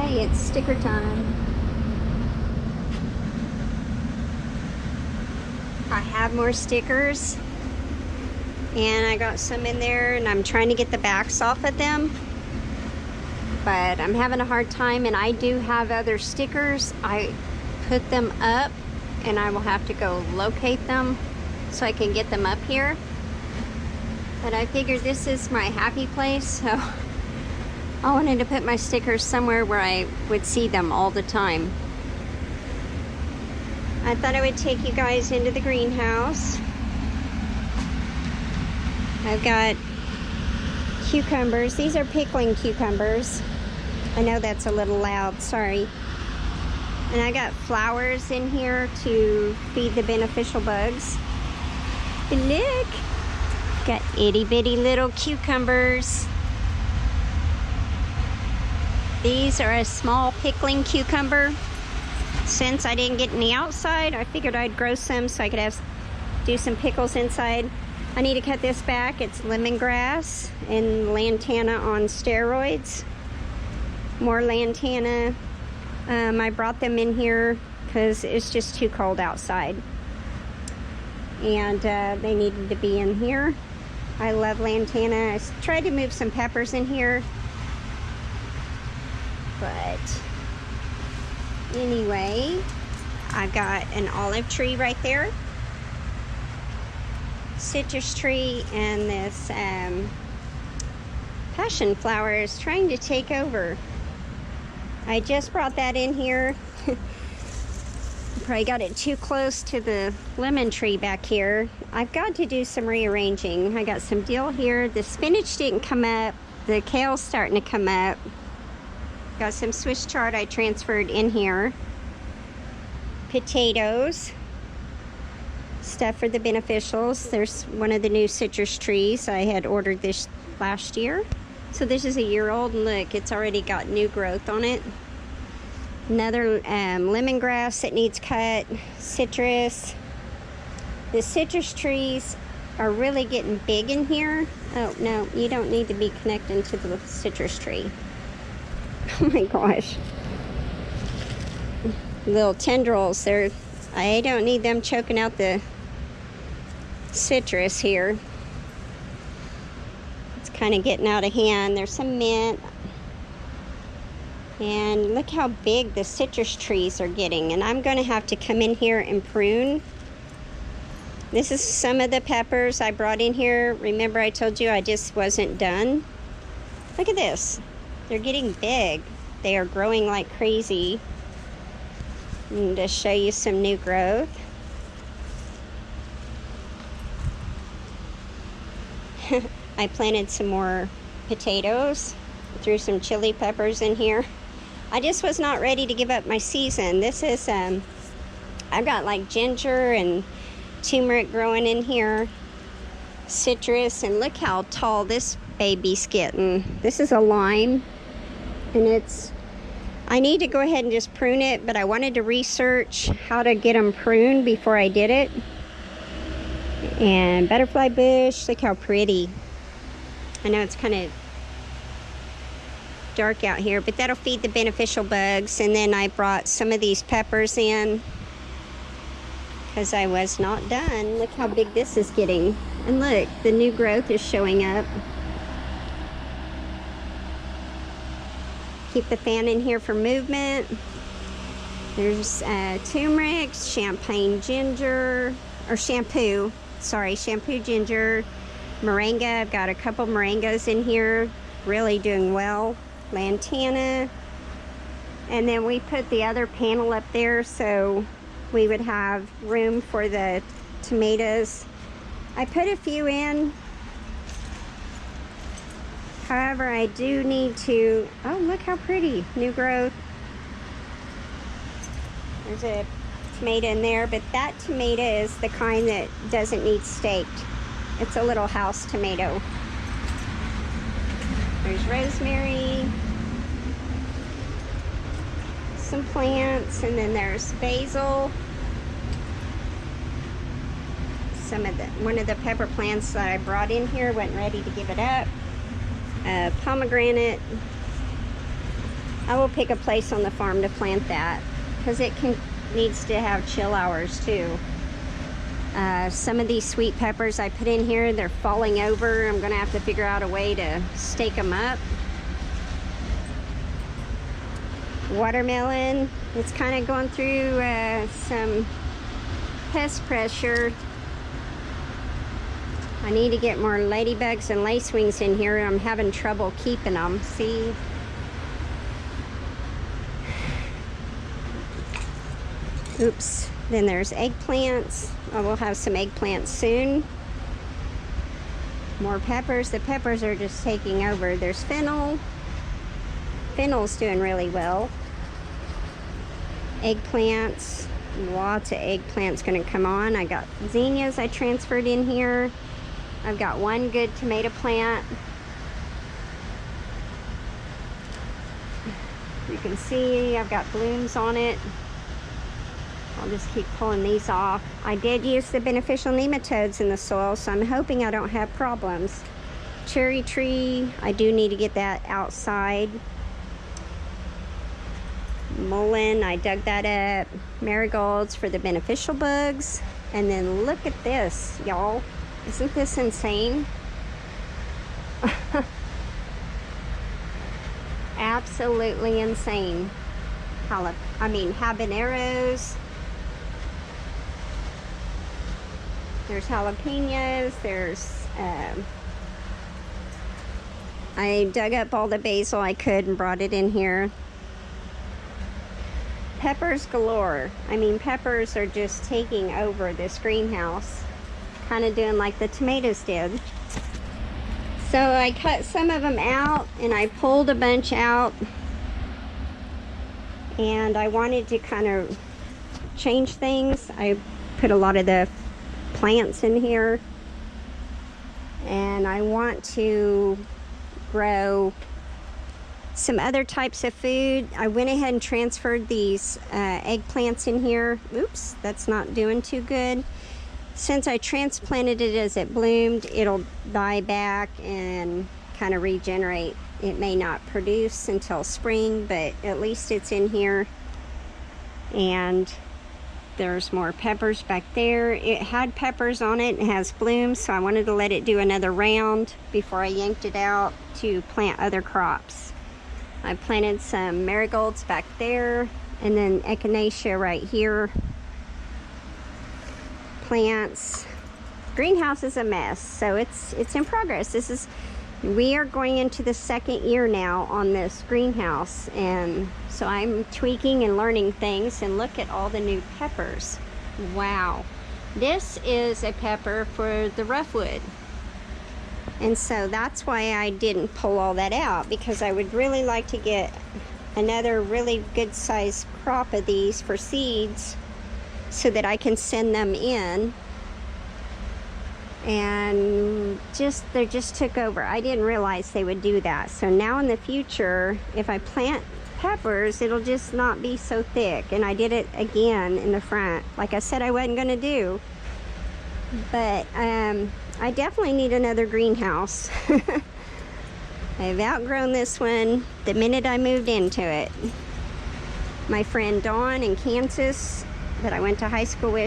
Okay, it's sticker time. I have more stickers, and I got some in there, and I'm trying to get the backs off of them, but I'm having a hard time. And I do have other stickers. I put them up, and I will have to go locate them so I can get them up here. But I figured this is my happy place, so I wanted to put my stickers somewhere where I would see them all the time. I thought I would take you guys into the greenhouse. I've got cucumbers. These are pickling cucumbers. I know that's a little loud, sorry. And I got flowers in here to feed the beneficial bugs. But look, got itty bitty little cucumbers. These are a small pickling cucumber. Since I didn't get any outside, I figured I'd grow some so I could do some pickles inside. I need to cut this back. It's lemongrass and lantana on steroids. More lantana. I brought them in here because it's just too cold outside. And they needed to be in here. I love lantana. I tried to move some peppers in here, but anyway, I've got an olive tree right there, citrus tree, and this passion flower is trying to take over. I just brought that in here. Probably got it too close to the lemon tree back here. I've got to do some rearranging. I got some dill here. The spinach didn't come up. The kale's starting to come up. Got some Swiss chard I transferred in here. Potatoes. Stuff for the beneficials. There's one of the new citrus trees. I had ordered this last year. So this is a year old, and look, it's already got new growth on it. Another lemongrass that needs cut. Citrus. The citrus trees are really getting big in here. Oh, no, you don't need to be connecting to the citrus tree. Oh my gosh. Little tendrils, I don't need them choking out the citrus here. It's kind of getting out of hand. There's some mint. And look how big the citrus trees are getting. And I'm going to have to come in here and prune. This is some of the peppers I brought in here. Remember I told you I just wasn't done? Look at this. They're getting big. They are growing like crazy. And to show you some new growth. I planted some more potatoes. Threw some chili peppers in here. I just was not ready to give up my season. This is, I've got like ginger and turmeric growing in here. Citrus, and look how tall this baby's getting. This is a lime, and I need to go ahead and just prune it, but I wanted to research how to get them pruned before I did it. And butterfly bush, look how pretty. I know it's kind of dark out here, but that'll feed the beneficial bugs. And then I brought some of these peppers in because I was not done. Look how big this is getting. And look, the new growth is showing up. Keep the fan in here for movement. There's turmeric, champagne ginger, or shampoo. Sorry, shampoo ginger, moringa. I've got a couple moringas in here, really doing well. Lantana. And then we put the other panel up there so we would have room for the tomatoes. I put a few in. However, I do need to, oh, look how pretty, new growth. There's a tomato in there, but that tomato is the kind that doesn't need staked. It's a little house tomato. There's rosemary, some plants, and then there's basil. One of the pepper plants that I brought in here, wasn't ready to give it up. Pomegranate. I will pick a place on the farm to plant that because it needs to have chill hours too. Some of these sweet peppers I put in here, they're falling over. I'm gonna have to figure out a way to stake them up. Watermelon, it's kind of going through some pest pressure. I need to get more ladybugs and lacewings in here. I'm having trouble keeping them. See? Oops. Then there's eggplants. I will have some eggplants soon. More peppers. The peppers are just taking over. There's fennel. Fennel's doing really well. Eggplants. Lots of eggplants going to come on. I got zinnias I transferred in here. I've got one good tomato plant. You can see I've got blooms on it. I'll just keep pulling these off. I did use the beneficial nematodes in the soil, so I'm hoping I don't have problems. Cherry tree, I do need to get that outside. Mullein, I dug that up. Marigolds for the beneficial bugs. And then look at this, y'all. Isn't this insane? Absolutely insane. Habaneros. There's jalapenos. There's I dug up all the basil I could and brought it in here. Peppers galore. Peppers are just taking over this greenhouse. Kind of doing like the tomatoes did. So I cut some of them out and I pulled a bunch out. And I wanted to kind of change things. I put a lot of the plants in here. And I want to grow some other types of food. I went ahead and transferred these eggplants in here. Oops, that's not doing too good. Since I transplanted it as it bloomed, it'll die back and kind of regenerate. It may not produce until spring, but at least it's in here. And there's more peppers back there. It had peppers on it and has blooms, so I wanted to let it do another round before I yanked it out to plant other crops. I planted some marigolds back there and then echinacea right here. Plants. Greenhouse is a mess, so it's in progress. We are going into the second year now on this greenhouse, and so I'm tweaking and learning things. And look at all the new peppers. Wow. This is a pepper for the roughwood, and so that's why I didn't pull all that out, because I would really like to get another really good sized crop of these for seeds so that I can send them in. And they just took over. I didn't realize they would do that. So now in the future, if I plant peppers, it'll just not be so thick. And I did it again in the front, like I said I wasn't gonna do. But I definitely need another greenhouse. I've outgrown this one the minute I moved into it. My friend Dawn in Kansas, that I went to high school with,